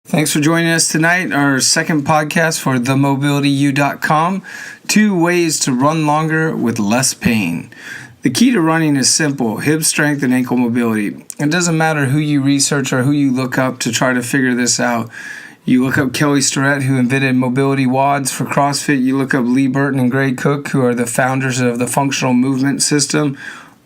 Thanks for joining us tonight, our second podcast for themobilityu.com, 2 ways to run longer with less pain. The key to running is simple: hip strength and ankle mobility. It doesn't matter who you research or who you look up to try to figure this out. You look up Kelly Starrett, who invented mobility WODs for CrossFit. You look up Lee Burton and Gray Cook, who are the founders of the functional movement system.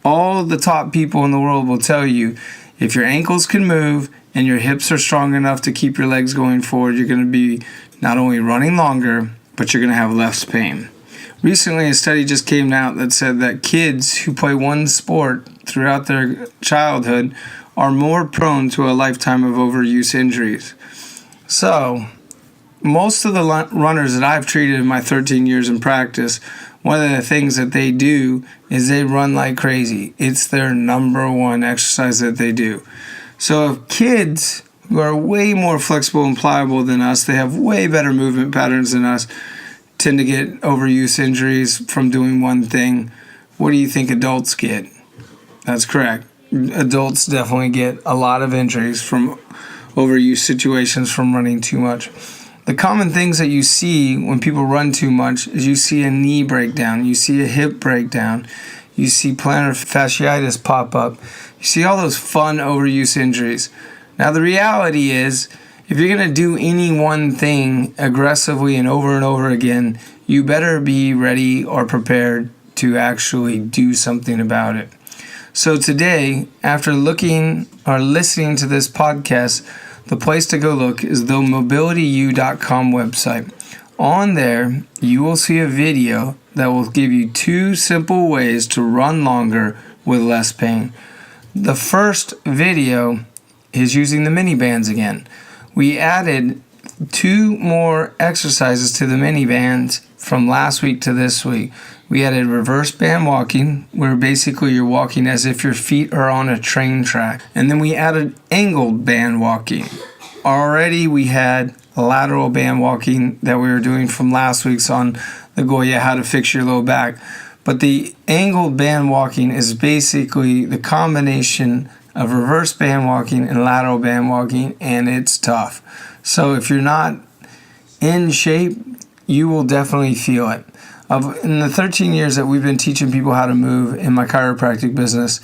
All the top people in the world will tell you, if your ankles can move and your hips are strong enough to keep your legs going forward, you're going to be not only running longer, but you're going to have less pain. Recently, a study just came out that said that kids who play one sport throughout their childhood are more prone to a lifetime of overuse injuries. So, most of the runners that I've treated in my 13 years in practice, one of the things that they do is they run like crazy. It's their number one exercise that they do. So if kids who are way more flexible and pliable than us, they have way better movement patterns than us, tend to get overuse injuries from doing one thing, what do you think adults get? That's correct. Adults definitely get a lot of injuries from overuse situations from running too much. The common things that you see when people run too much is you see a knee breakdown, you see a hip breakdown, you see plantar fasciitis pop up, you see all those fun overuse injuries. Now the reality is, if you're going to do any one thing aggressively and over again, you better be ready or prepared to actually do something about it. So today, after looking or listening to this podcast, the place to go look is the mobilityu.com website. On there, you will see a video that will give you 2 simple ways to run longer with less pain. The first video is using the mini bands again. We added 2 more exercises to the mini bands from last week to this week. We added reverse band walking, where basically you're walking as if your feet are on a train track. And then we added angled band walking. Already we had lateral band walking that we were doing from last week's on the Goya How to Fix Your Low Back. But the angled band walking is basically the combination of reverse band walking and lateral band walking, and it's tough. So if you're not in shape, you will definitely feel it. In the 13 years that we've been teaching people how to move in my chiropractic business,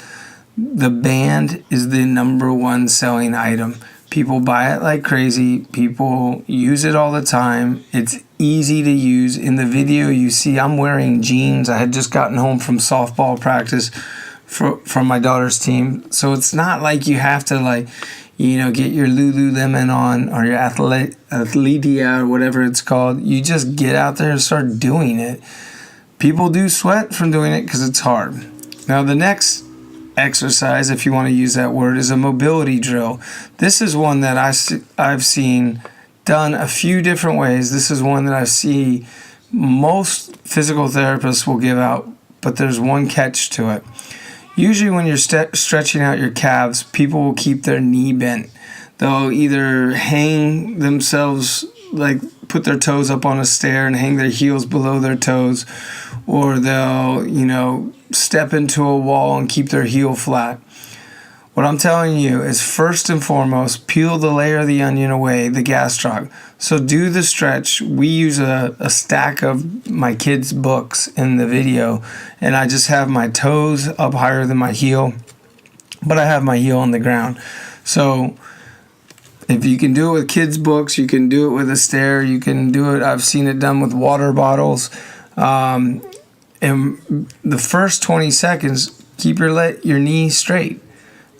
the band is the number one selling item. People buy it like crazy. People use it all the time. It's easy to use. In the video, you see I'm wearing jeans. I had just gotten home from softball practice from my daughter's team. So it's not like you have to get your Lululemon on or your Athletia or whatever it's called. You just get out there and start doing it. People do sweat from doing it because it's hard. Now the next exercise, if you want to use that word, is a mobility drill. This is one that I've seen done a few different ways. This is one that I see most physical therapists will give out, but there's one catch to it. Usually when you're stretching out your calves, people will keep their knee bent. They'll either hang themselves, like put their toes up on a stair and hang their heels below their toes, or they'll, step into a wall and keep their heel flat. What I'm telling you is, first and foremost, peel the layer of the onion away, the gastroc. So do the stretch. We use a stack of my kids' books in the video, and I just have my toes up higher than my heel, but I have my heel on the ground. So if you can do it with kids' books, you can do it with a stair, you can do it, I've seen it done with water bottles. And the first 20 seconds, keep your knee straight.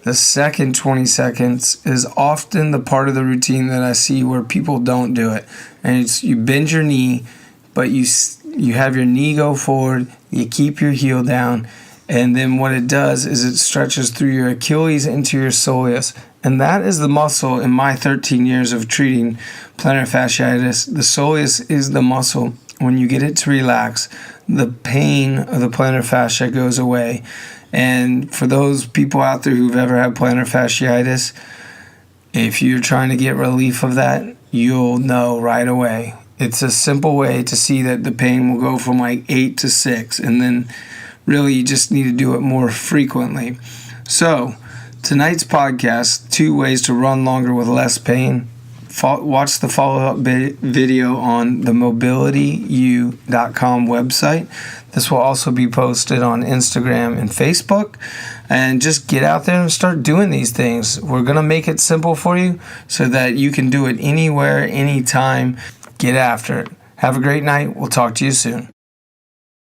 The second 20 seconds is often the part of the routine that I see where people don't do it. And it's you bend your knee, but you have your knee go forward, you keep your heel down, and then what it does is it stretches through your Achilles into your soleus. And that is the muscle in my 13 years of treating plantar fasciitis. The soleus is the muscle. When you get it to relax, the pain of the plantar fascia goes away. And for those people out there who've ever had plantar fasciitis, if you're trying to get relief of that, you'll know right away. It's a simple way to see that the pain will go from 8 to 6, and then really you just need to do it more frequently. So tonight's podcast, 2 ways to run longer with less pain. watch the follow-up video on the mobilityu.com website. This will also be posted on Instagram and Facebook. And just get out there and start doing these things. We're going to make it simple for you so that you can do it anywhere, anytime. Get after it. Have a great night. We'll talk to you soon.